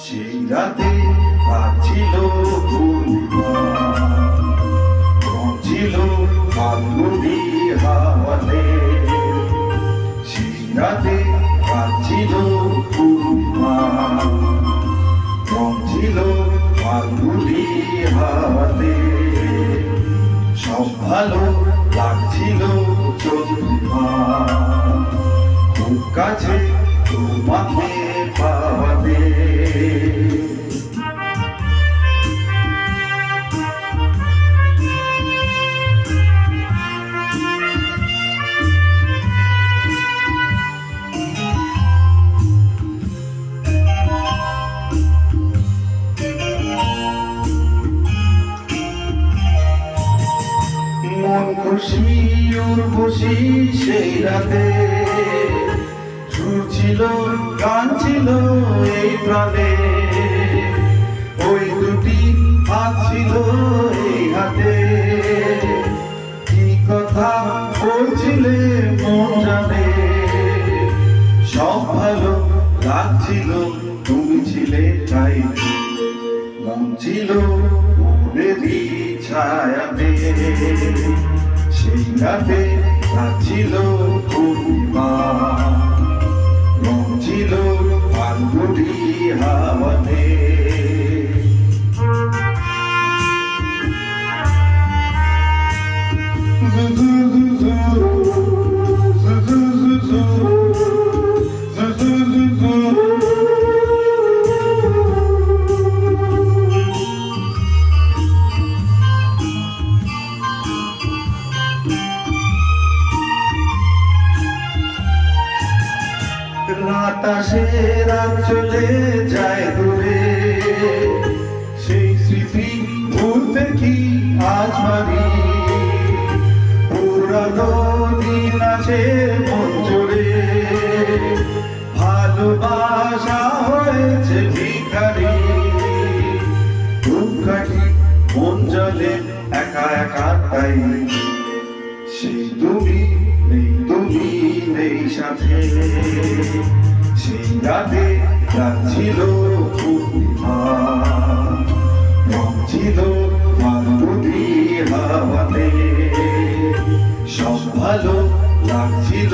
সেই রাতে ছিল ছিল ফাল্গুনি হাওয়াতে, সেই রাতে ছিল ছিল ফাল্গুনি হাওয়াতে, সব ভালো লাগছিল চন্দ্রিমা, খুব কাছে তোমাকে পাওয়াতে। মন খুশি উর্বশী সেই রাতে, সুর ছিল গান ছিল এই প্রাণে, ওই দুটি হাত ছিল এই হাতে, কি কথা বলছিলে মন জানে, সব ভালো লাগছিল তুমি ছিলে তাই, মন ছিল ওদেরই ছায়াতে, সেই রাতে ছিল পূর্ণিমা, রং ছিল ফাল্গুনি হাওয়াতে। রাত আসে রাত চলে যায় দূরে, সেই স্মৃতি ভুলতে কি আজ পারি, পুরানো দিন আছে মন জুড়ে, ভালোবাসা হয়েছে ভিখারি, দুঃখাটি মন জলে একা একা তাই, সেই তুমি নেই সাথে, সেই রাতে ছিল পূর্ণিমা, রং ছিল ফাল্গুনি হাওয়াতে, সব ভালো লাগছিল